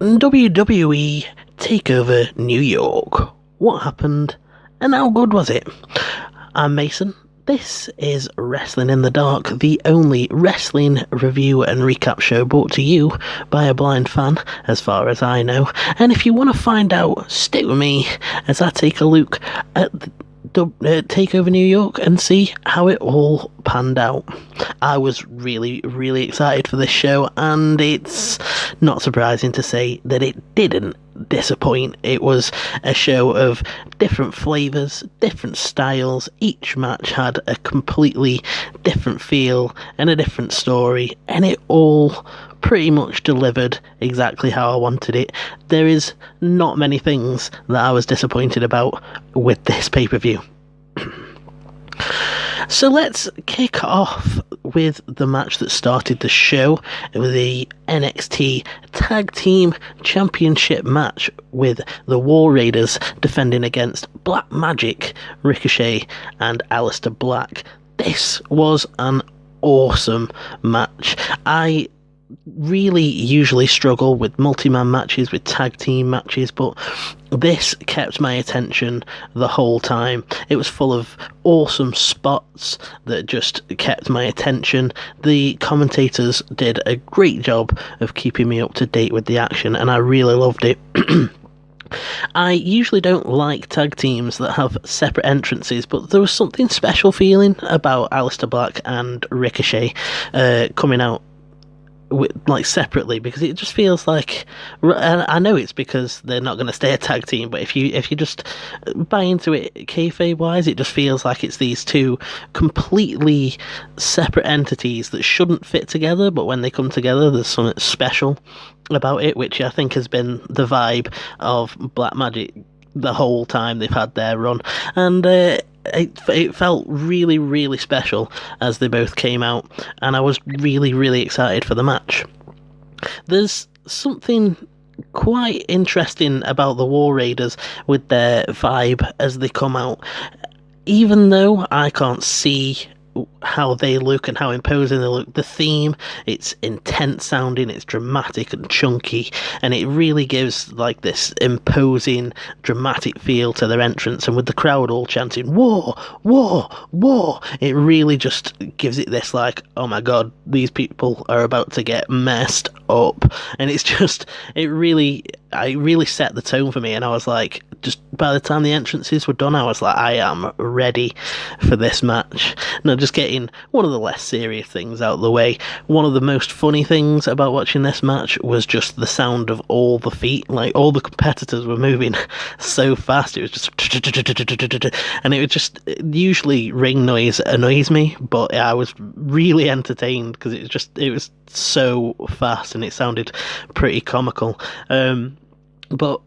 WWE Takeover New York. What happened and how good was it? I'm Mason. This is Wrestling in the Dark, the only wrestling review and recap show brought to you by a blind fan, as far as I know. And if you want to find out, stick with me as I take a look at the Takeover New York and see how it all panned out. I was really excited for this show, and it's not surprising to say that it didn't disappoint. It was a show of different flavours, different styles. Each match had a completely different feel and a different story, and it all pretty much delivered exactly how I wanted it. There is not many things that I was disappointed about with this pay-per-view. So let's kick off with the match that started the show. It was the NXT Tag Team Championship match with the War Raiders defending against Black Magic, Ricochet and Aleister Black. This was an awesome match. I really usually struggle with multi-man matches, with tag team matches, but this kept my attention the whole time. It was full of awesome spots that just kept my attention. The commentators did a great job of keeping me up to date with the action, and I really loved it. I usually don't like tag teams that have separate entrances, but there was something special feeling about Aleister Black and Ricochet coming out separately, because it just feels like, I know it's because they're not going to stay a tag team, but if you just buy into it kayfabe wise, it just feels like it's these two completely separate entities that shouldn't fit together, but when they come together there's something special about it, which I think has been the vibe of Black Magic the whole time they've had their run. And it felt really special as they both came out, and I was really excited for the match. There's something quite interesting about the War Raiders with their vibe as they come out. Even though I can't see how they look and how imposing they look, the theme, it's intense sounding, it's dramatic and chunky, and it really gives like this imposing dramatic feel to their entrance, and with the crowd all chanting war, war, war, it really just gives it this like, oh my god, these people are about to get messed up. And it's just, it really set the tone for me, and I was like, just by the time the entrances were done, I was like, I am ready for this match. Now, just getting one of the less serious things out of the way, one of the most funny things about watching this match was just the sound of all the feet. Like, all the competitors were moving so fast, it was just and it was just, usually ring noise annoys me, but I was really entertained because it was so fast and it sounded pretty comical. But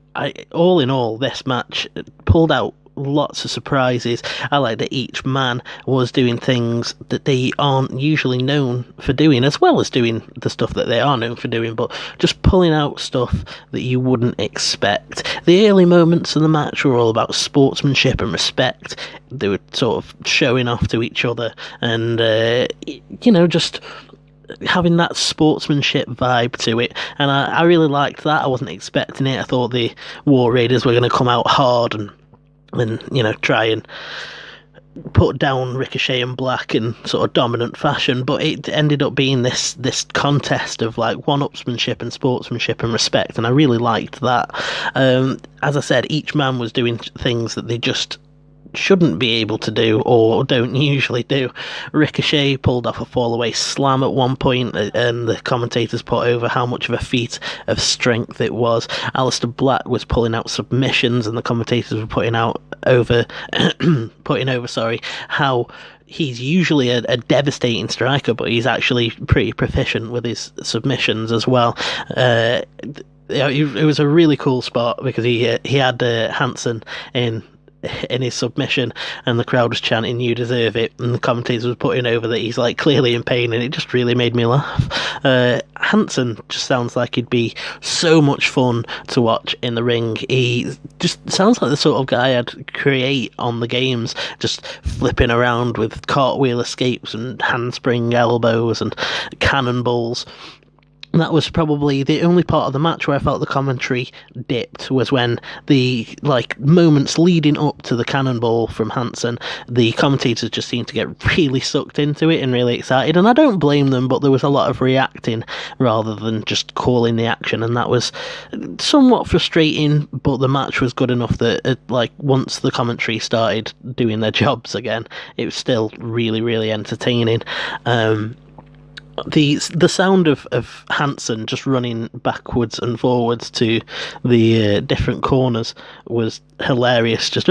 all in all, this match pulled out lots of surprises. I like that each man was doing things that they aren't usually known for doing, as well as doing the stuff that they are known for doing, but just pulling out stuff that you wouldn't expect. The early moments of the match were all about sportsmanship and respect. They were sort of showing off to each other and just having that sportsmanship vibe to it, and I really liked that. I wasn't expecting it. I thought the War Raiders were going to come out hard and try and put down Ricochet and Black in sort of dominant fashion, but it ended up being this contest of like one-upsmanship and sportsmanship and respect, and I really liked that. As I said, each man was doing things that they just shouldn't be able to do or don't usually do. Ricochet pulled off a fallaway slam at one point, and the commentators put over how much of a feat of strength it was. Aleister Black was pulling out submissions, and the commentators were putting over how he's usually a devastating striker, but he's actually pretty proficient with his submissions as well. It was a really cool spot because he had Hansen in his submission, and the crowd was chanting "You deserve it," and the commentators were putting over that he's like clearly in pain, and it just really made me laugh. Hansen just sounds like he'd be so much fun to watch in the ring. He just sounds like the sort of guy I'd create on the games, just flipping around with cartwheel escapes and handspring elbows and cannonballs. that was probably the only part of the match where I felt the commentary dipped, was when the moments leading up to the cannonball from Hansen, the commentators just seemed to get really sucked into it and really excited, and I don't blame them, but there was a lot of reacting rather than just calling the action, and that was somewhat frustrating, but the match was good enough that once the commentary started doing their jobs again, it was still really, really entertaining. The sound of Hansen just running backwards and forwards to the different corners was hilarious. Just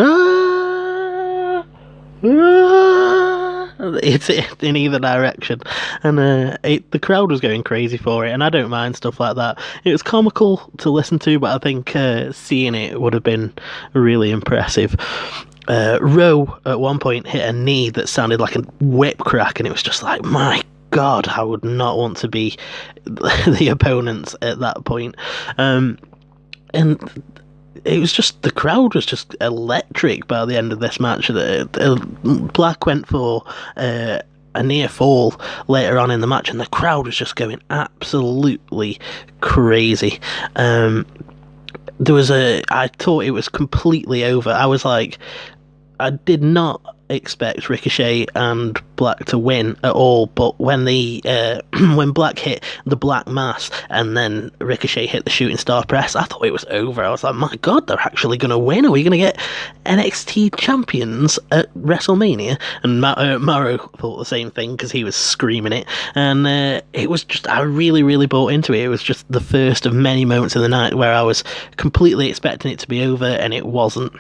it's in either direction, and the crowd was going crazy for it, and I don't mind stuff like that. It was comical to listen to, but I think seeing it would have been really impressive. Rowe at one point hit a knee that sounded like a whip crack, and it was just like, my God, I would not want to be the opponents at that point. And it was just, the crowd was just electric by the end of this match. Black went for a near fall later on in the match, and the crowd was just going absolutely crazy. I thought it was completely over. I was like, I did not expect Ricochet and Black to win at all, but when when Black hit the Black Mass and then Ricochet hit the Shooting Star Press, I thought it was over. I was like, my God, they're actually going to win. Are we going to get NXT champions at WrestleMania? And Morrow thought the same thing because he was screaming it, and it was just, I really, really bought into it. It was just the first of many moments of the night where I was completely expecting it to be over, and it wasn't.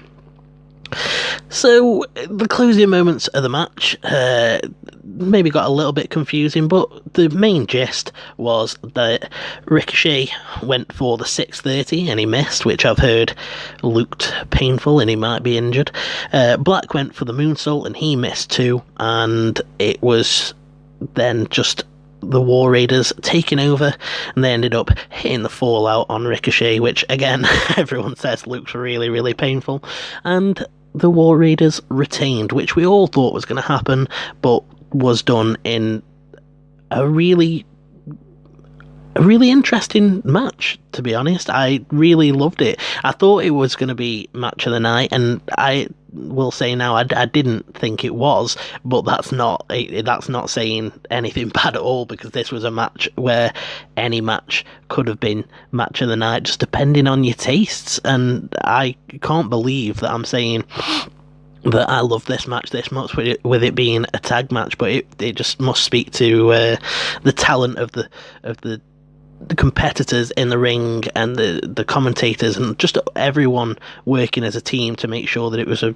So, the closing moments of the match maybe got a little bit confusing, but the main gist was that Ricochet went for the 630 and he missed, which I've heard looked painful and he might be injured. Black went for the moonsault and he missed too, and it was then just the War Raiders taking over, and they ended up hitting the Fallout on Ricochet, which again everyone says looks really, really painful, and the War Raiders retained, which we all thought was going to happen, but was done in a really interesting match, to be honest. I really loved it. I thought it was going to be match of the night, and I will say now I didn't think it was, but that's not saying anything bad at all, because this was a match where any match could have been match of the night, just depending on your tastes, and I can't believe that I'm saying that I love this match this much with it being a tag match, but it just must speak to the talent of the competitors in the ring and the commentators and just everyone working as a team to make sure that it was a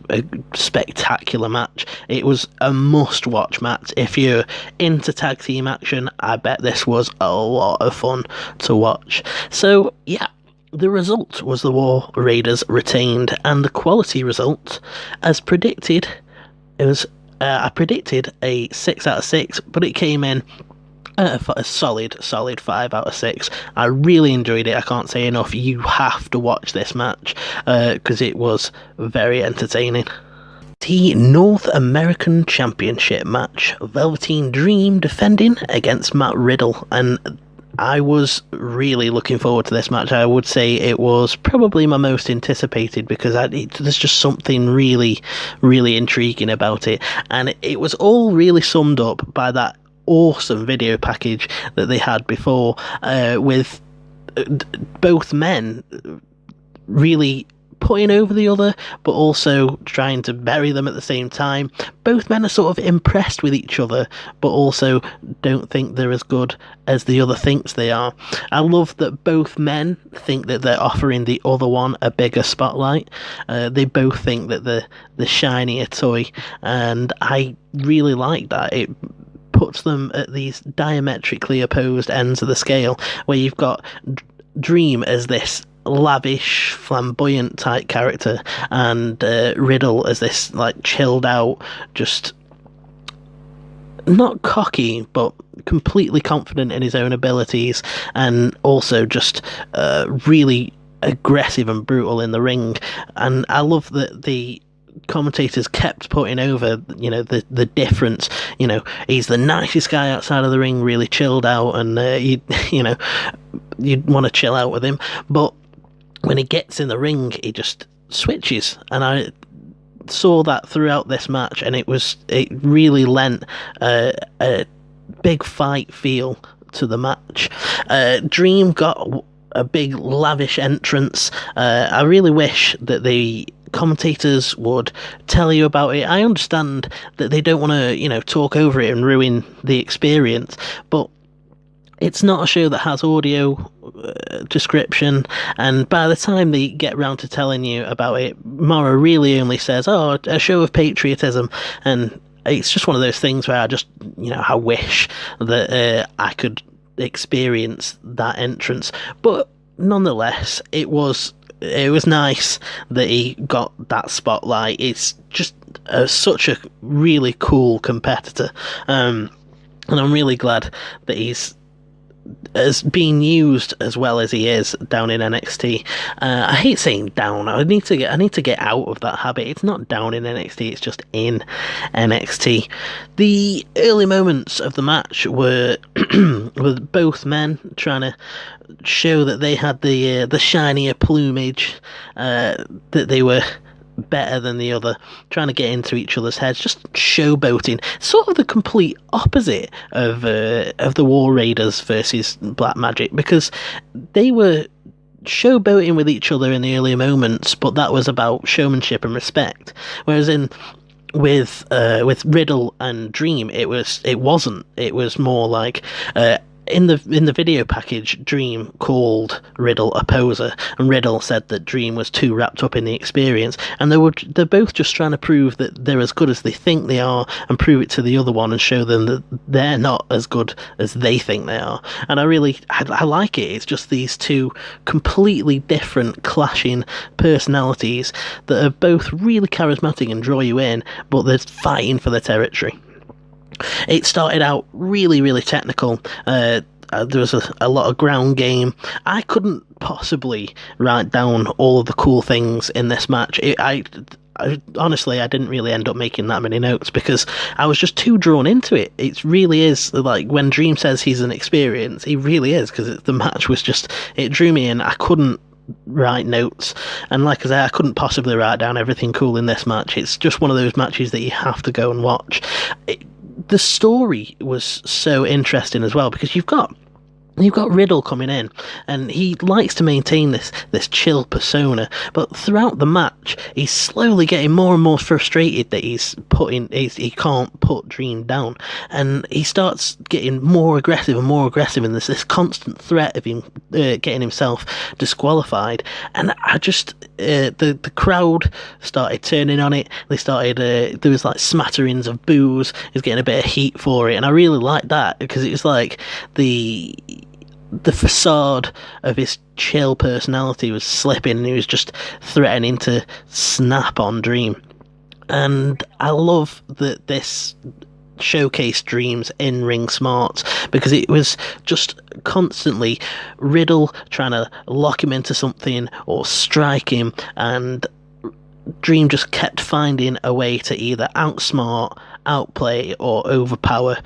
spectacular match. It was a must-watch match. If you're into tag team action, I bet this was a lot of fun to watch. So, yeah. The result was the War Raiders retained, and the quality result, as predicted, it was I predicted a 6 out of 6, but it came in a solid 5 out of 6. I really enjoyed it. I can't say enough. You have to watch this match because it was very entertaining. The North American Championship match, Velveteen Dream defending against Matt Riddle, and I was really looking forward to this match. I would say it was probably my most anticipated because there's just something really, really intriguing about it, and it was all really summed up by that awesome video package that they had before, with both men really putting over the other, but also trying to bury them at the same time. Both men are sort of impressed with each other, but also don't think they're as good as the other thinks they are. I love that both men think that they're offering the other one a bigger spotlight. They both think that they're the shinier toy, and I really like that. It puts them at these diametrically opposed ends of the scale, where you've got Dream as this lavish, flamboyant type character, and Riddle as this chilled out, just not cocky, but completely confident in his own abilities, and also just really aggressive and brutal in the ring. And I love that the commentators kept putting over, the difference. He's the nicest guy outside of the ring, really chilled out, and you'd want to chill out with him. But when he gets in the ring, he just switches, and I saw that throughout this match, and it really lent a big fight feel to the match. Dream got a big lavish entrance. I really wish that the commentators would tell you about it. I understand that they don't want to, talk over it and ruin the experience, but it's not a show that has audio description, and by the time they get round to telling you about it, Mara really only says, "Oh, a show of patriotism," and it's just one of those things where I wish that I could experience that entrance. But nonetheless, it was nice that he got that spotlight. It's just such a really cool competitor, and I'm really glad that he's as being used as well as he is down in NXT. I hate saying down. I need to get out of that habit. It's not down in NXT. It's just in NXT. The early moments of the match were with both men trying to show that they had the shinier plumage, that they were better than the other, trying to get into each other's heads, just showboating. Sort of the complete opposite of the War Raiders versus Black Magic, because they were showboating with each other in the earlier moments, but that was about showmanship and respect. Whereas with Riddle and Dream, it wasn't. It was more like in the video package, Dream called Riddle a poser, and Riddle said that Dream was too wrapped up in the experience, and they're both just trying to prove that they're as good as they think they are, and prove it to the other one and show them that they're not as good as they think they are. And I like it. It's just these two completely different, clashing personalities that are both really charismatic and draw you in, but they're fighting for the territory. It started out really, really technical. There was a lot of ground game. I couldn't possibly write down all of the cool things in this match. I honestly, I didn't really end up making that many notes because I was just too drawn into it. It really is, like, when Dream says he's an experience, he really is, because the match was just, it drew me in. I couldn't write notes, and like I say, I couldn't possibly write down everything cool in this match. It's just one of those matches that you have to go and watch. The story was so interesting as well, because you've got Riddle coming in, and he likes to maintain this chill persona, but throughout the match he's slowly getting more and more frustrated that he can't put Dream down, and he starts getting more aggressive and more aggressive, and there's this constant threat of him getting himself disqualified. And I just the crowd started turning on it. They started there was like smatterings of boos. He was getting a bit of heat for it, and I really liked that, because it was like the facade of his chill personality was slipping, and he was just threatening to snap on Dream. And I love that this showcased Dream's in-ring smarts, because it was just constantly Riddle trying to lock him into something or strike him, and Dream just kept finding a way to either outsmart, outplay, or overpower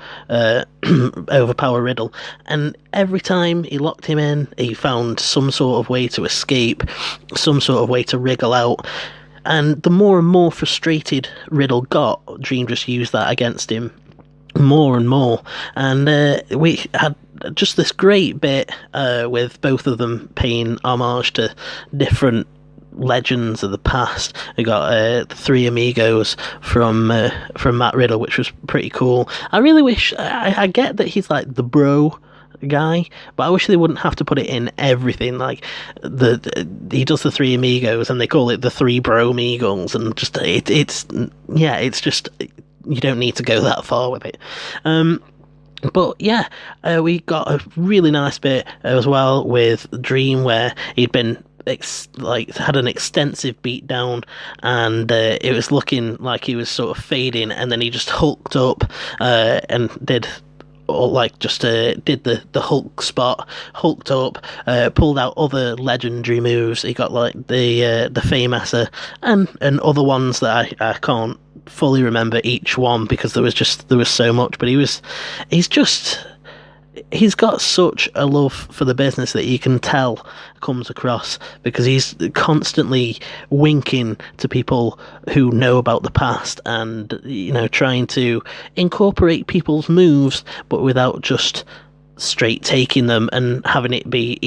Riddle. And every time he locked him in, he found some sort of way to escape, some sort of way to wriggle out. And the more and more frustrated Riddle got, Dream just used that against him more and more. And we had just this great bit with both of them paying homage to different legends of the past. We got the Three Amigos from Matt Riddle, which was pretty cool. I really wish, I get that he's like the bro guy, but I wish they wouldn't have to put it in everything. Like he does the Three Amigos and they call it the Three Bro Amigos, and just it's just, you don't need to go that far with it. But yeah, we got a really nice bit as well with Dream, where he'd been had an extensive beatdown, and it was looking like he was sort of fading, and then he just hulked up and did or like just did the Hulk spot, hulked up, pulled out other legendary moves. He got like the Famouser and other ones that I can't fully remember each one because there was so much. But he's got such a love for the business that you can tell comes across, because he's constantly winking to people who know about the past and, you know, trying to incorporate people's moves, but without just straight taking them and having it be,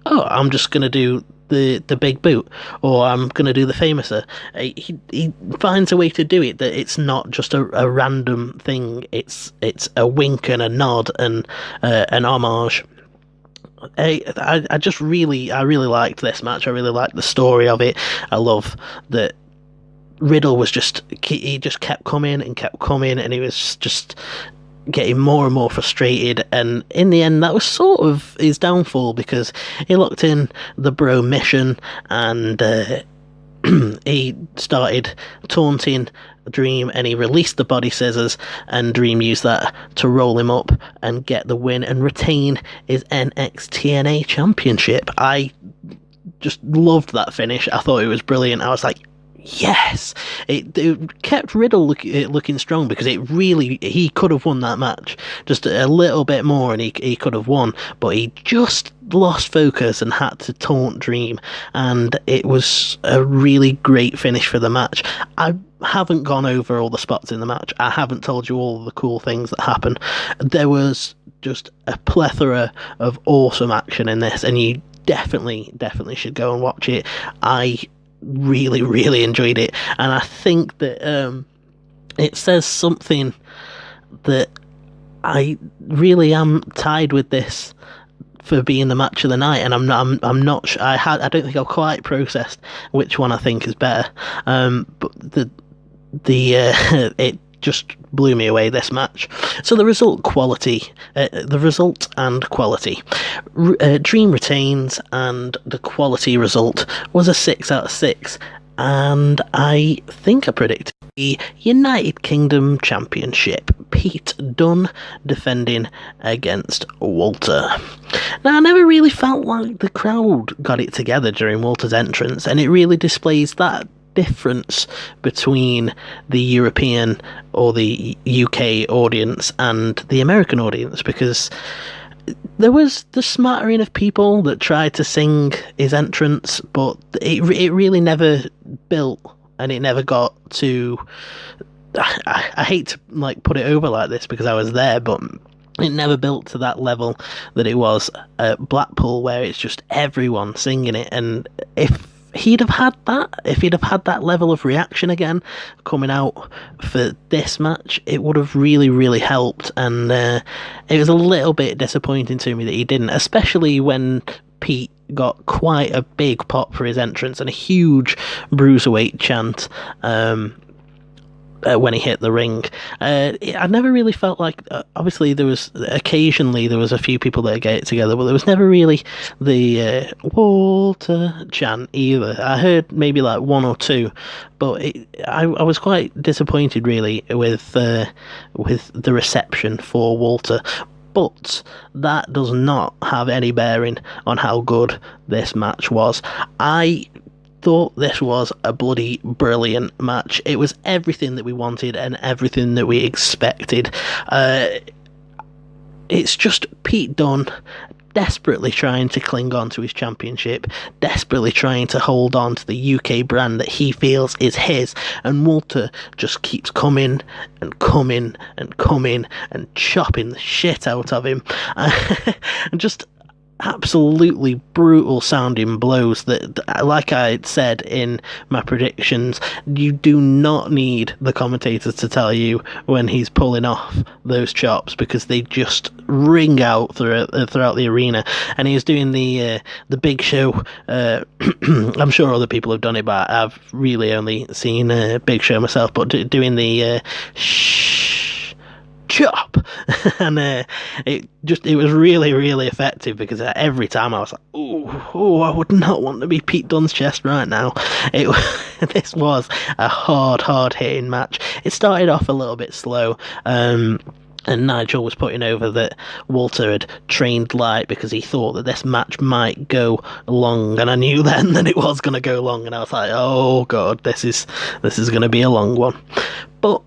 I'm just going to do the big boot, or I'm going to do the Famouser. He finds a way to do it that it's not just a random thing. It's a wink and a nod and an homage. I really liked this match. I really liked the story of it. I love that Riddle was he just kept coming, and he was just getting more and more frustrated, and in the end that was sort of his downfall, because he locked in the bro mission and he started taunting Dream, and he released the body scissors, and Dream used that to roll him up and get the win and retain his NXT championship. I just loved that finish. I thought it was brilliant. I was like, yes, it kept Riddle looking strong, because he could have won that match just a little bit more, and he could have won, but he just lost focus and had to taunt Dream, and it was a really great finish for the match. I haven't gone over all the spots in the match. I haven't told you all the cool things that happened. There was just a plethora of awesome action in this, and you definitely should go and watch it. I really enjoyed it, and I think that it says something that I really am tied with this for being the match of the night, and I'm not sure. I don't think I've quite processed which one I think is better, but it just blew me away, this match. So the result and quality. Dream retains, and the quality result was a 6 out of 6, and I think I predicted the United Kingdom Championship. Pete Dunne defending against Walter. Now, I never really felt like the crowd got it together during Walter's entrance, and it really displays that difference between the European or the UK audience and the American audience, because there was the smattering of people that tried to sing his entrance, but it really never built, and it never got to... I hate to like put it over like this because I was there, but it never built to that level that it was at Blackpool, where it's just everyone singing it. And if he'd have had that level of reaction again coming out for this match, it would have really helped. And it was a little bit disappointing to me that he didn't, especially when Pete got quite a big pop for his entrance and a huge bruiserweight chant when he hit the ring. I never really felt like, obviously there was a few people that get it together, but there was never really the Walter chant either. I heard maybe like one or two, but I was quite disappointed really with the reception for Walter. But that does not have any bearing on how good this match was. I thought this was a bloody brilliant match. It was everything that we wanted and everything that we expected. It's just Pete Dunne desperately trying to cling on to his championship, desperately trying to hold on to the UK brand that he feels is his, and Walter just keeps coming and chopping the shit out of him. And just absolutely brutal sounding blows that, like I said in my predictions, you do not need the commentators to tell you when he's pulling off those chops, because they just ring out throughout the arena. And he was doing the Big Show. I'm sure other people have done it, but I've really only seen Big Show myself. But doing the chop, and it was really effective, because every time I was like, oh, I would not want to be Pete Dunne's chest right now. This was a hard hitting match. It started off a little bit slow. And Nigel was putting over that Walter had trained light because he thought that this match might go long, and I knew then that it was going to go long, and I was like, oh god, this is going to be a long one. But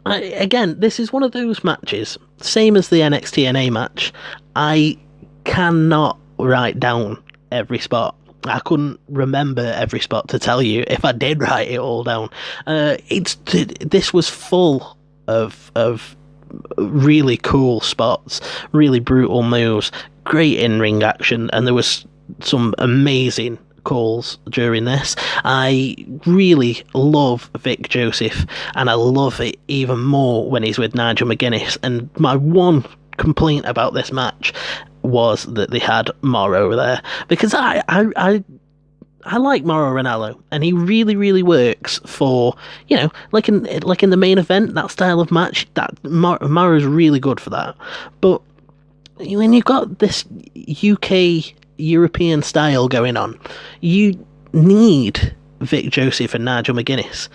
again, this is one of those matches, same as the NXT NA match. I cannot write down every spot. I couldn't remember every spot to tell you if I did write it all down. This was full of really cool spots, really brutal moves, great in-ring action, and there was some amazing calls during this. I really love Vic Joseph, and I love it even more when he's with Nigel McGuinness. And my one complaint about this match was that they had Morrow there, because I like Mauro Ranallo, and he really, really works for, you know, like in the main event, that style of match. That Mauro's really good for that. But when you've got this UK European style going on, you need Vic Joseph and Nigel McGuinness,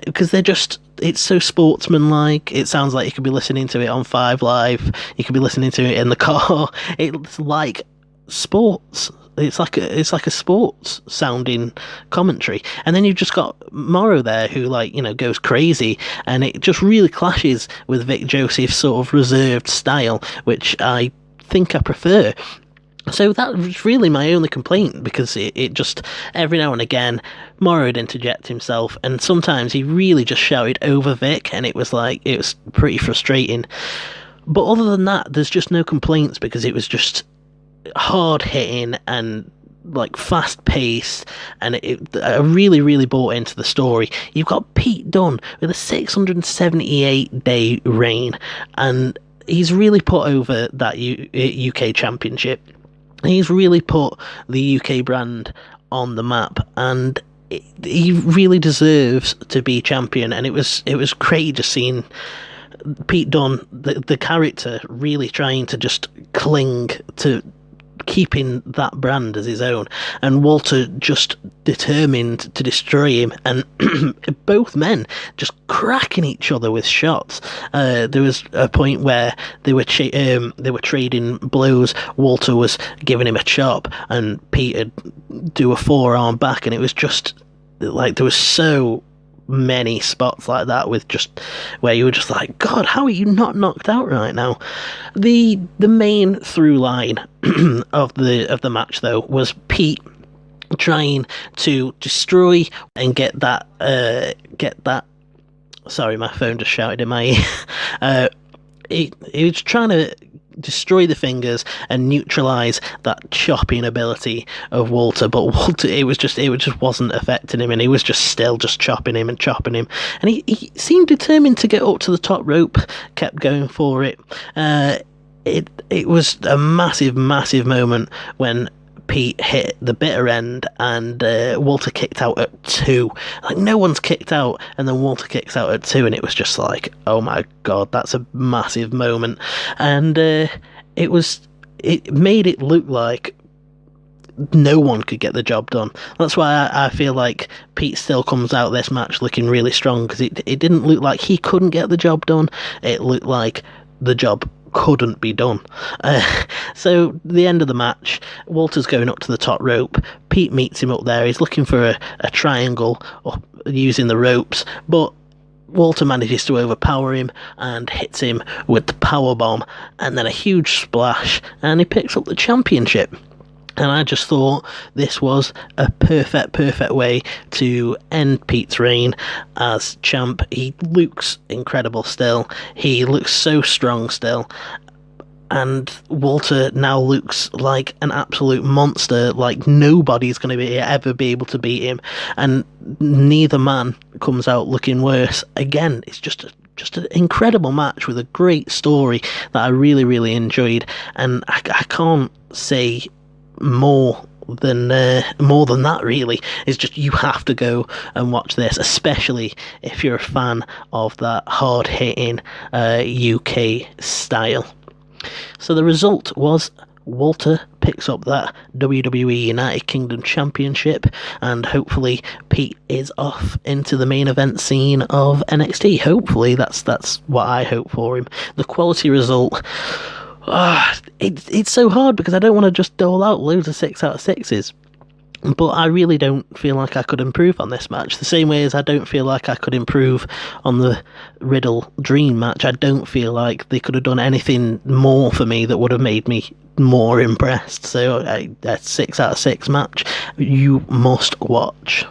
because it's so sportsmanlike. It sounds like you could be listening to it on 5 Live. You could be listening to it in the car. It's like sports. It's like a sports sounding commentary, and then you've just got Morrow there who, like, you know, goes crazy, and it just really clashes with Vic Joseph's sort of reserved style, which I think I prefer. So that was really my only complaint, because it just, every now and again, Morrow would interject himself, and sometimes he really just shouted over Vic, and it was pretty frustrating. But other than that, there's just no complaints, because it was just hard hitting and like fast paced, and I really, really bought into the story. You've got Pete Dunne with a 678-day reign, and he's really put over that UK championship. He's really put the UK brand on the map, and he really deserves to be champion. And it was great just seeing Pete Dunne, the character, really trying to just cling to keeping that brand as his own, and Walter just determined to destroy him, and both men just cracking each other with shots. There was a point where they were trading blows. Walter was giving him a chop, and Pete would do a forearm back, and it was just like, there was so many spots like that with just where you were just like, God, how are you not knocked out right now? The main through line of the match, though, was Pete trying to destroy and get that sorry, my phone just shouted in my ear. He was trying to destroy the fingers and neutralize that chopping ability of Walter, but Walter, it just wasn't affecting him, and he was just still just chopping him, and he seemed determined to get up to the top rope, kept going for it. It was a massive moment when Pete hit the bitter end, and Walter kicked out at 2. Like, no one's kicked out, and then Walter kicks out at 2, and it was just like, oh my god, that's a massive moment. And it made it look like no one could get the job done. That's why I feel like Pete still comes out this match looking really strong, because it didn't look like he couldn't get the job done. It looked like the job couldn't be done. So the end of the match, Walter's going up to the top rope. Pete meets him up there. He's looking for a triangle up using the ropes, but Walter manages to overpower him and hits him with the power bomb, and then a huge splash, and he picks up the championship. And I just thought this was a perfect way to end Pete's reign as champ. He looks incredible still. He looks so strong still. And Walter now looks like an absolute monster, like nobody's going to ever be able to beat him. And neither man comes out looking worse. Again, it's just an incredible match with a great story that I really, really enjoyed. And I can't say more than that, really. It's just, you have to go and watch this, especially if you're a fan of that hard-hitting UK style. So the result was Walter picks up that WWE United Kingdom Championship, and hopefully Pete is off into the main event scene of NXT. Hopefully, that's what I hope for him. The quality result, it's so hard because I don't want to just dole out loads of 6 out of 6s. But I really don't feel like I could improve on this match. The same way as I don't feel like I could improve on the Riddle Dream match. I don't feel like they could have done anything more for me that would have made me more impressed. So a 6 out of 6 match you must watch.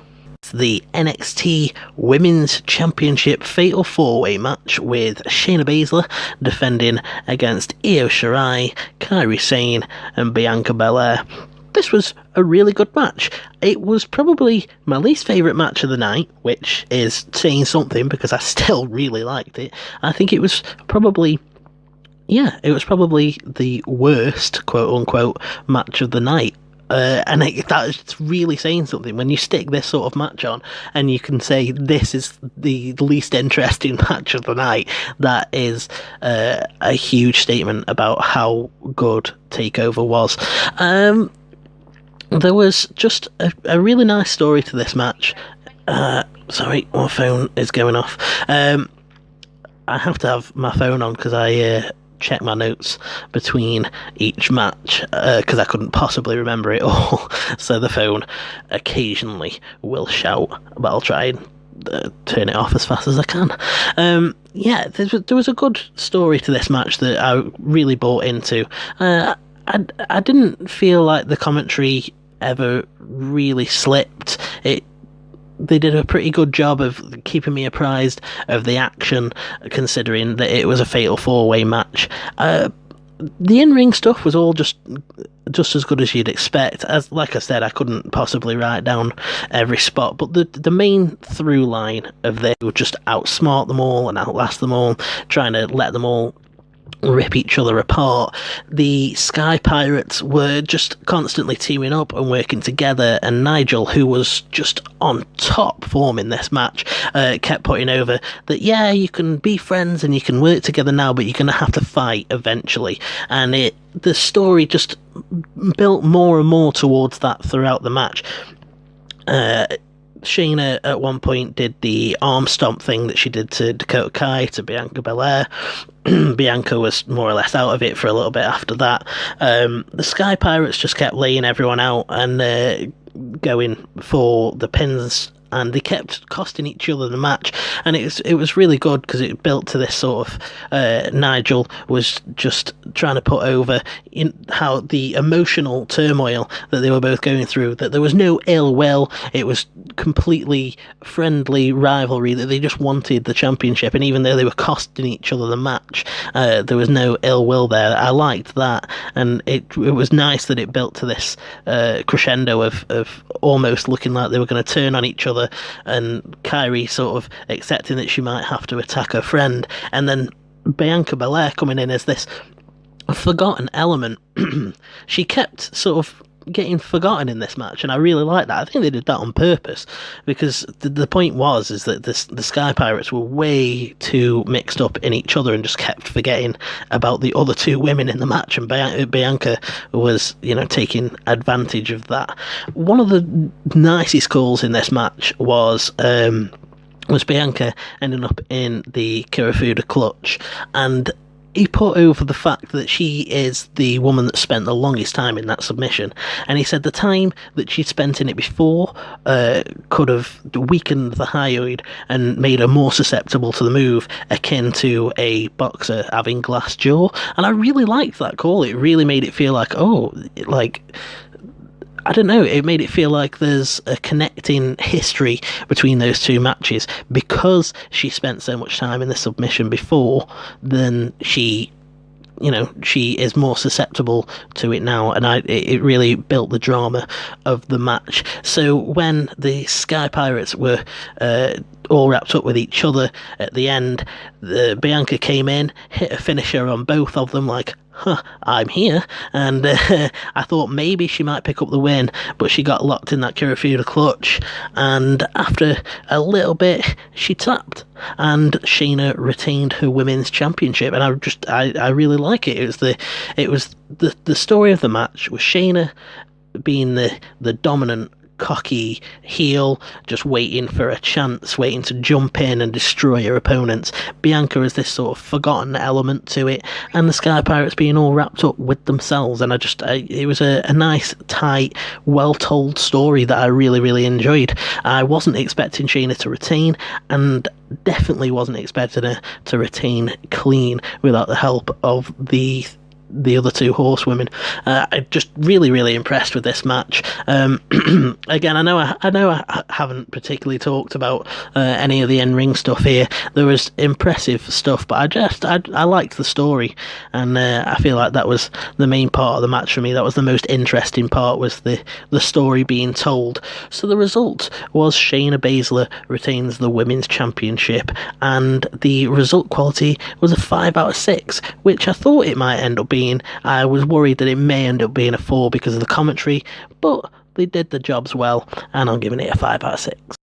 The NXT Women's Championship Fatal 4-Way match with Shayna Baszler defending against Io Shirai, Kairi Sane and Bianca Belair. This was a really good match. It was probably my least favourite match of the night, which is saying something because I still really liked it. I think it was probably the worst, quote-unquote, match of the night. That's really saying something when you stick this sort of match on and you can say this is the least interesting match of the night. That is a huge statement about how good Takeover was. There was just a really nice story to this match. Sorry, my phone is going off. I have to have my phone on because I check my notes between each match because I couldn't possibly remember it all. So the phone occasionally will shout, but I'll try and turn it off as fast as I can. There was a good story to this match that I really bought into. I didn't feel like the commentary ever really slipped. They did a pretty good job of keeping me apprised of the action, considering that it was a fatal 4-way match. The in-ring stuff was all just as good as you'd expect. As like I said, I couldn't possibly write down every spot, but the main through line of this would just outsmart them all and outlast them all, trying to let them all rip each other apart. The Sky Pirates were just constantly teaming up and working together, and Nigel, who was just on top form in this match, kept putting over that you can be friends and you can work together now, but you're going to have to fight eventually. And the story just built more and more towards that throughout the match. Shayna at one point did the arm stomp thing that she did to Dakota Kai, to Bianca Belair. Bianca was more or less out of it for a little bit after that. The Sky Pirates just kept laying everyone out and going for the pins, and they kept costing each other the match, and it was really good because it built to this sort of Nigel was just trying to put over in how the emotional turmoil that they were both going through, that there was no ill will, it was completely friendly rivalry, that they just wanted the championship, and even though they were costing each other the match, there was no ill will there. I liked that, and it was nice that it built to this crescendo of almost looking like they were going to turn on each other, and Kairi sort of accepting that she might have to attack her friend, and then Bianca Belair coming in as this forgotten element. She kept sort of getting forgotten in this match, and I really like that. I think they did that on purpose, because the point is that the Sky Pirates were way too mixed up in each other and just kept forgetting about the other two women in the match, and Bianca was, taking advantage of that. One of the nicest calls in this match was Bianca ending up in the Kirifuda clutch, and he put over the fact that she is the woman that spent the longest time in that submission, and he said the time that she'd spent in it before could have weakened the hyoid and made her more susceptible to the move, akin to a boxer having glass jaw. And I really liked that call. It really made it feel like, I don't know, it made it feel like there's a connecting history between those two matches, because she spent so much time in the submission before, then she is more susceptible to it now, and it really built the drama of the match. So when the Sky Pirates were all wrapped up with each other at the end, Bianca came in, hit a finisher on both of them, like I'm here, and I thought maybe she might pick up the win, but she got locked in that Kirifuda clutch, and after a little bit, she tapped, and Shayna retained her women's championship, and I really like it. It was the story of the match was Shayna being the dominant, cocky heel, just waiting for a chance, waiting to jump in and destroy her opponents. Bianca is this sort of forgotten element to it, and the Sky Pirates being all wrapped up with themselves. And it was a nice, tight, well-told story that I really, really enjoyed. I wasn't expecting Shayna to retain, and definitely wasn't expecting her to retain clean without the help of the other two horsewomen. I'm just really, really impressed with this match. Again, I know I haven't particularly talked about any of the in-ring stuff here. There was impressive stuff, but I liked the story, and I feel like that was the main part of the match for me. That was the most interesting part, was the story being told. So the result was Shayna Baszler retains the women's championship, and the result quality was a 5 out of 6, which I thought it might end up being. I was worried that it may end up being a 4 because of the commentary, but they did the jobs well, and I'm giving it a 5 out of 6.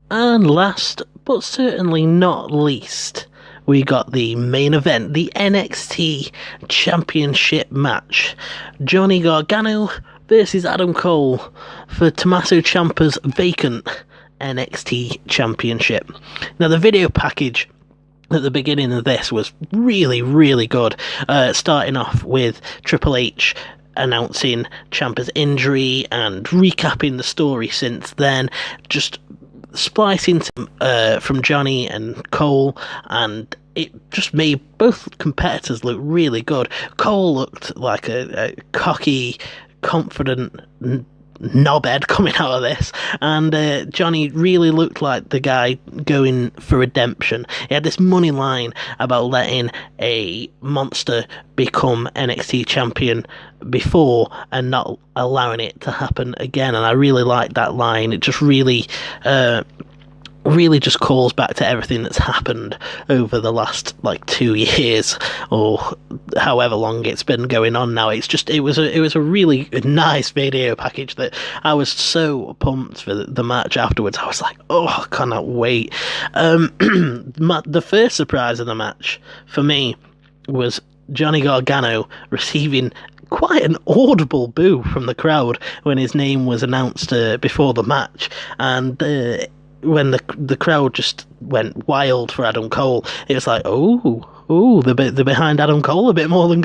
And last, but certainly not least, we got the main event, the NXT Championship match. Johnny Gargano versus Adam Cole for Tommaso Ciampa's vacant NXT Championship. Now, the video package at the beginning of this was really, really good. Starting off with Triple H announcing Ciampa's injury and recapping the story since then, just splicing from Johnny and Cole, and it just made both competitors look really good. Cole looked like a cocky, confident knobhead coming out of this, and Johnny really looked like the guy going for redemption. He had this money line about letting a monster become NXT champion before and not allowing it to happen again, and I really liked that line. It just really just calls back to everything that's happened over the last 2 years or however long it's been going on now. It was a really nice video package that I was so pumped for the match afterwards. I was like, oh, I cannot wait. The first surprise of the match for me was Johnny Gargano receiving quite an audible boo from the crowd when his name was announced before the match, and when the crowd just went wild for Adam Cole, it was like, they're behind Adam Cole a bit more than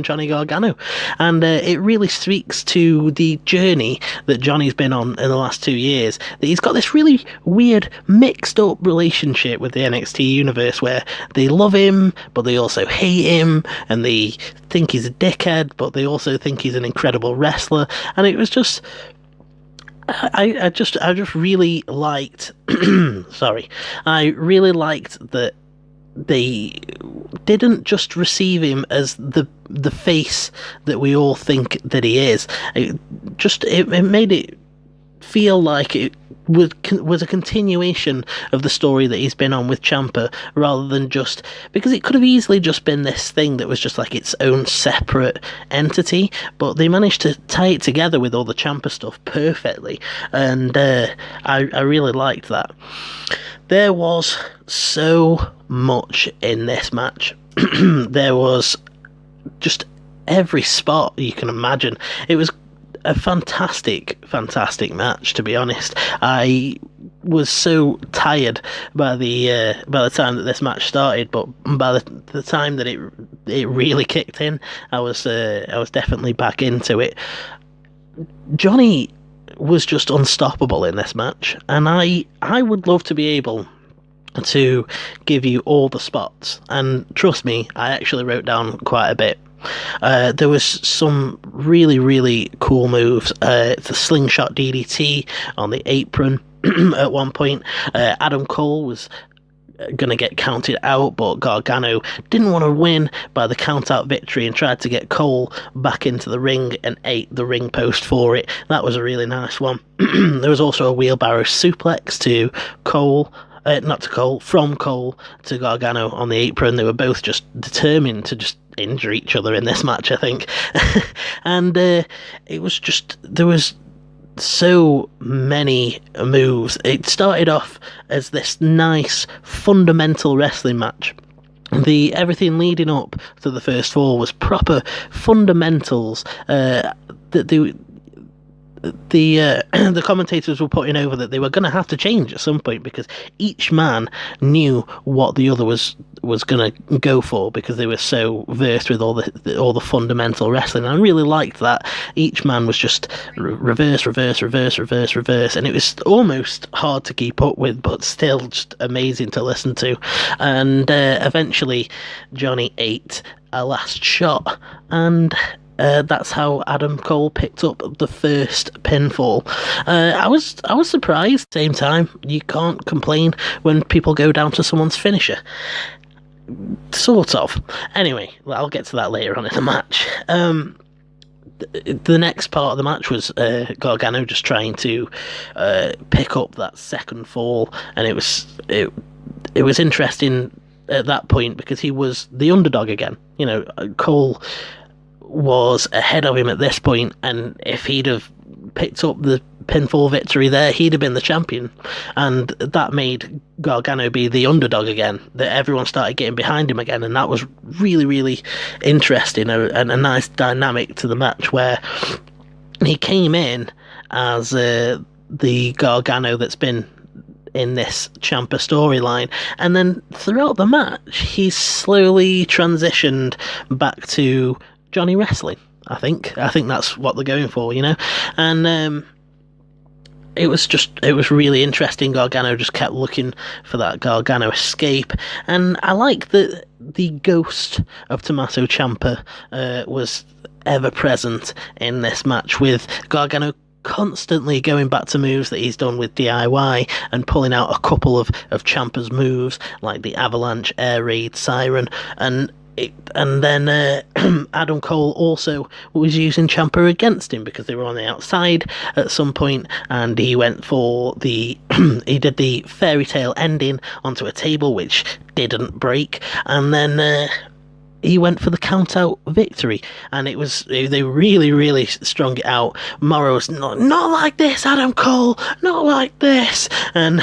Johnny Gargano, and it really speaks to the journey that Johnny's been on in the last 2 years. That he's got this really weird, mixed up relationship with the NXT universe, where they love him, but they also hate him, and they think he's a dickhead, but they also think he's an incredible wrestler, and it was just. I just really liked I really liked that they didn't just receive him as the face that we all think that he is. It made it feel like it was a continuation of the story that he's been on with Ciampa, rather than just, because it could have easily just been this thing that was just like its own separate entity, but they managed to tie it together with all the Ciampa stuff perfectly, and I really liked that. There was so much in this match. There was just every spot you can imagine. It was a fantastic match, to be honest. I was so tired by the time that this match started, but by the time that it really kicked in, I was definitely back into it. Johnny was just unstoppable in this match, and I would love to be able to give you all the spots, and trust me, I actually wrote down quite a bit. There was some really, really cool moves. The slingshot DDT on the apron at one point. Adam Cole was going to get counted out, but Gargano didn't want to win by the count-out victory and tried to get Cole back into the ring and ate the ring post for it. That was a really nice one. There was also a wheelbarrow suplex to Cole not to Cole, from Cole to Gargano on the apron. They were both just determined to just injure each other in this match, I think. And it was just, there was so many moves. It started off as this nice fundamental wrestling match. Everything leading up to the first four was proper fundamentals that the commentators were putting over that they were going to have to change at some point, because each man knew what the other was going to go for, because they were so versed with all the fundamental wrestling. And I really liked that each man was just reverse, and it was almost hard to keep up with, but still just amazing to listen to. And eventually Johnny ate a last shot, and that's how Adam Cole picked up the first pinfall. I was surprised. At the same time, you can't complain when people go down to someone's finisher. Sort of. Anyway, I'll get to that later on in the match. The next part of the match was Gargano just trying to pick up that second fall, and it was interesting at that point because he was the underdog again. Cole was ahead of him at this point, and if he'd have picked up the pinfall victory there, he'd have been the champion, and that made Gargano be the underdog again, that everyone started getting behind him again, and that was really, really interesting, and a nice dynamic to the match, where he came in as the Gargano that's been in this Ciampa storyline, and then throughout the match he's slowly transitioned back to Johnny Wrestling. I think that's what they're going for, and it was really interesting. Gargano just kept looking for that Gargano escape, and I like that the ghost of Tommaso Ciampa was ever present in this match, with Gargano constantly going back to moves that he's done with DIY and pulling out a couple of Ciampa's moves, like the Avalanche, Air Raid, Siren, and then Adam Cole also was using Ciampa against him, because they were on the outside at some point, and he went for he did the fairy tale ending onto a table, which didn't break, and then he went for the count out victory, and they really, really strung it out. Morrow's not like this, Adam Cole, not like this, and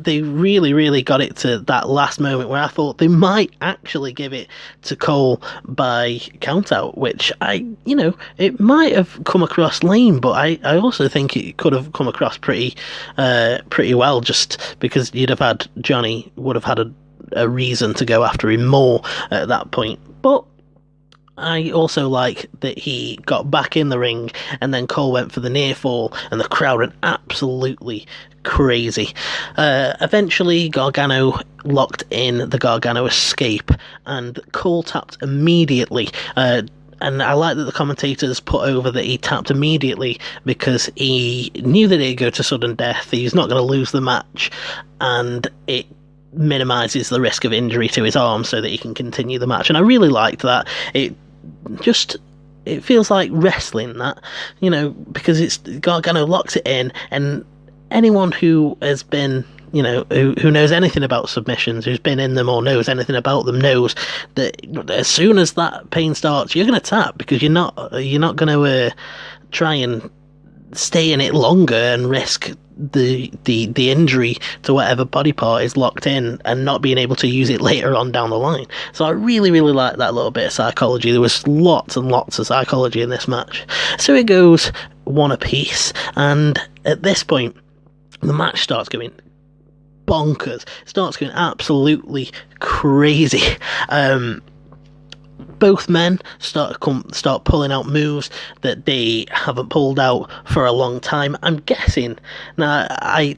they really, really got it to that last moment where I thought they might actually give it to Cole by count out, which it might have come across lame, but I also think it could have come across pretty well, just because Johnny would have had a reason to go after him more at that point. But I also like that he got back in the ring, and then Cole went for the near fall, and the crowd went absolutely crazy. Eventually Gargano locked in the Gargano escape, and Cole tapped immediately, and I like that the commentators put over that he tapped immediately because he knew that he'd go to sudden death, he's not going to lose the match, and it minimises the risk of injury to his arm so that he can continue the match. And I really liked that. It feels like wrestling, that, because it's Gargano locks it in, and anyone who has been, who knows anything about submissions, who's been in them or knows anything about them, knows that as soon as that pain starts, you're going to tap, because you're not going to try and stay in it longer and risk the injury to whatever body part is locked in and not being able to use it later on down the line. So I really, really like that little bit of psychology. There was lots and lots of psychology in this match. So it goes one apiece, and at this point the match starts going bonkers. It starts going absolutely crazy. Both men start pulling out moves that they haven't pulled out for a long time. I'm guessing now.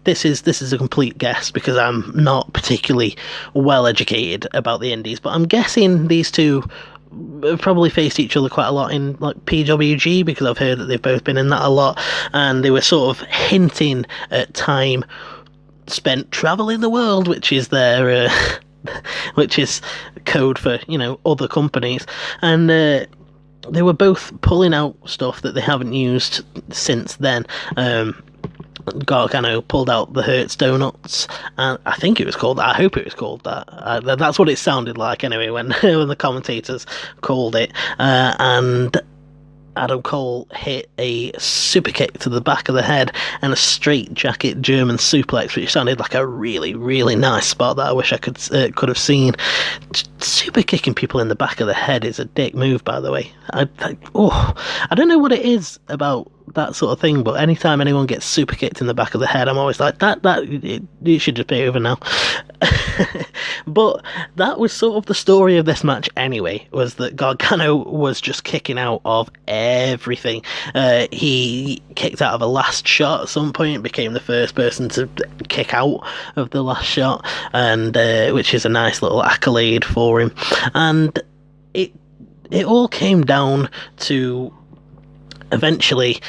This is a complete guess because I'm not particularly well educated about the indies, but I'm guessing these two have probably faced each other quite a lot in like PWG, because I've heard that they've both been in that a lot, and they were sort of hinting at time spent traveling the world, which is their which is code for other companies, and they were both pulling out stuff that they haven't used since then. Gargano pulled out the Hurts Donuts, and I think it was called that. I hope it was called that. That's what it sounded like anyway when when the commentators called it. And Adam Cole hit a super kick to the back of the head and a straight jacket German suplex, which sounded like a really, really nice spot that I wish I could have seen. Super kicking people in the back of the head is a dick move, by the way. I don't know what it is about that sort of thing, but anytime anyone gets super kicked in the back of the head, I'm always like, it should just be over now. But that was sort of the story of this match anyway, was that Gargano was just kicking out of everything. He kicked out of a last shot at some point, became the first person to kick out of the last shot, and which is a nice little accolade for him. And it all came down to eventually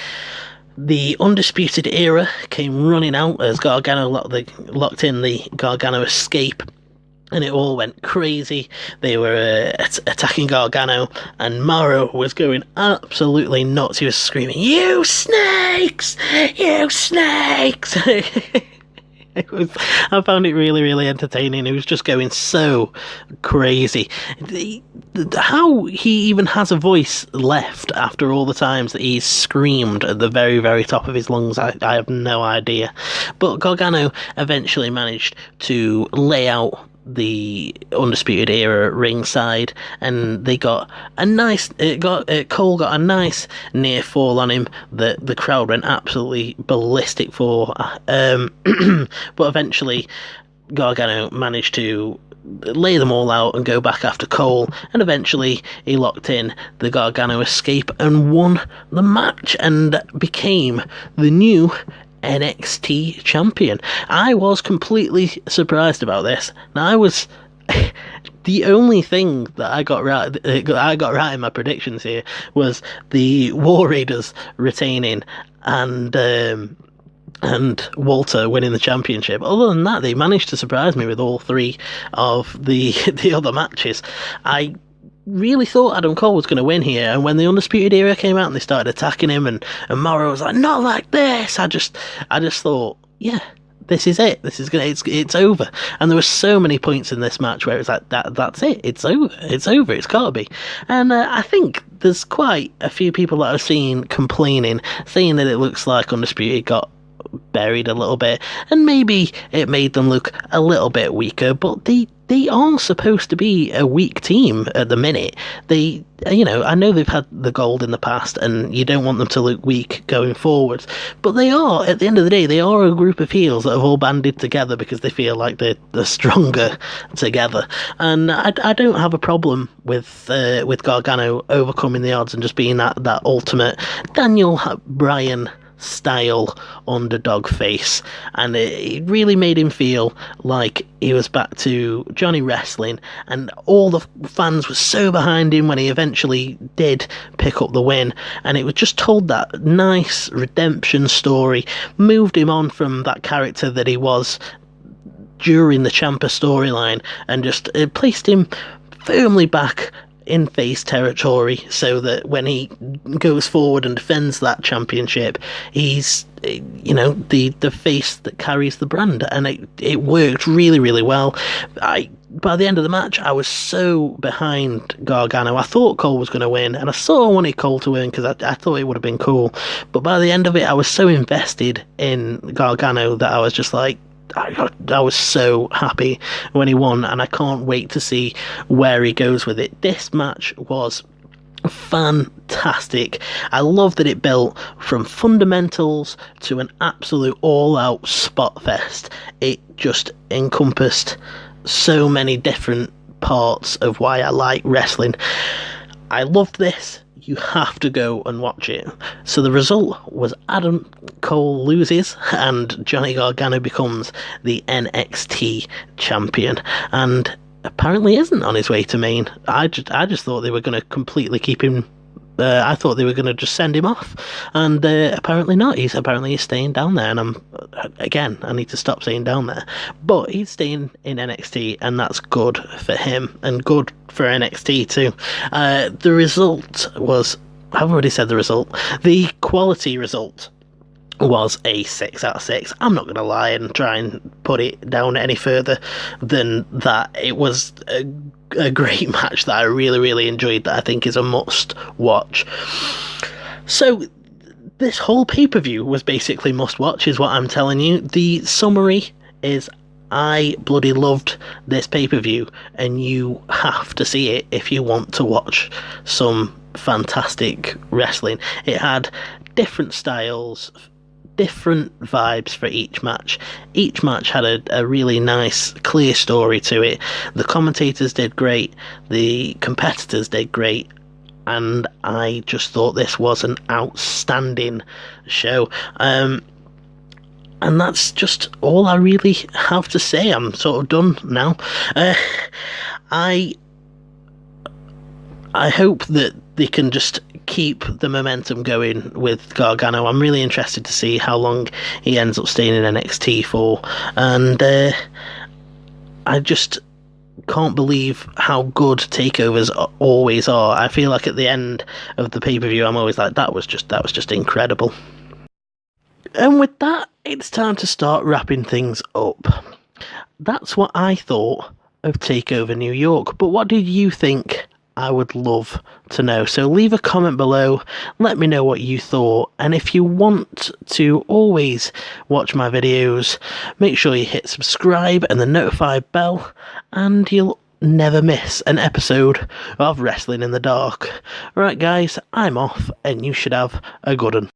the Undisputed Era came running out as Gargano locked in the Gargano escape, and it all went crazy. They were attacking Gargano, and Mauro was going absolutely nuts. He was screaming, "You snakes! You snakes!" I found it really, really entertaining. It was just going so crazy. How he even has a voice left after all the times that he's screamed at the very, very top of his lungs, I have no idea. But Gargano eventually managed to lay out the Undisputed Era ringside, and they got a nice Cole got a nice near fall on him that the crowd went absolutely ballistic for, but eventually Gargano managed to lay them all out and go back after Cole, and eventually he locked in the Gargano escape and won the match and became the new NXT champion. I was completely surprised about this. Now, I was the only thing that I got right in my predictions here was the War Raiders retaining and Walter winning the championship. Other than that, they managed to surprise me with all three of the other matches. I really thought Adam Cole was going to win here, and when the Undisputed Era came out and they started attacking him, and Mauro was like, "Not like this," I just thought, yeah, this is it. This is it's over. And there were so many points in this match where it was like, that's it. It's over. It's gotta be. And I think there's quite a few people that I've seen complaining, saying that it looks like Undisputed got buried a little bit, and maybe it made them look a little bit weaker, but they are supposed to be a weak team at the minute. They, I know they've had the gold in the past, and you don't want them to look weak going forwards, but they are, at the end of the day, they are a group of heels that have all banded together because they feel like they're stronger together. And I don't have a problem with Gargano overcoming the odds and just being that ultimate Daniel Bryan style underdog face, and it really made him feel like he was back to Johnny Wrestling, and all the fans were so behind him when he eventually did pick up the win, and it was just told that nice redemption story, moved him on from that character that he was during the Ciampa storyline, and just placed him firmly back in face territory, so that when he goes forward and defends that championship, he's the face that carries the brand, and it worked really, really well. By the end of the match, I was so behind Gargano. I thought Cole was going to win, and I sort of wanted Cole to win because I thought it would have been cool, but by the end of it, I was so invested in Gargano that I was just like, I was so happy when he won, and I can't wait to see where he goes with it. This match was fantastic. I love that it built from fundamentals to an absolute all-out spot fest. It just encompassed so many different parts of why I like wrestling. I loved this. You have to go and watch it. So the result was Adam Cole loses and Johnny Gargano becomes the NXT champion, and apparently isn't on his way to main. I just thought they were going to completely keep him. I thought they were going to just send him off, and apparently not. He's staying down there, and I need to stop saying down there, but he's staying in NXT, and that's good for him and good for NXT too. The result was, I've already said the result. The quality result was a 6 out of 6. I'm not going to lie and try and put it down any further than that. It was a great match that I really, really enjoyed, that I think is a must watch. So this whole pay-per-view was basically must watch, is what I'm telling you. The summary is, I bloody loved this pay-per-view, and you have to see it if you want to watch some fantastic wrestling. It had different styles, different vibes for each match. Each match had a really nice, clear story to it. The commentators did great, the competitors did great, and I just thought this was an outstanding show. And that's just all I really have to say. I'm sort of done now. I hope that they can just keep the momentum going with Gargano. I'm really interested to see how long he ends up staying in NXT for, and I just can't believe how good takeovers always are. I feel like at the end of the pay-per-view, I'm always like, that was just incredible. And with that, it's time to start wrapping things up. That's what I thought of Takeover New York, but what did you think? I would love to know. So leave a comment below, let me know what you thought, and if you want to always watch my videos, make sure you hit subscribe and the notify bell, and you'll never miss an episode of Wrestling in the Dark. Right guys, I'm off, and you should have a good one.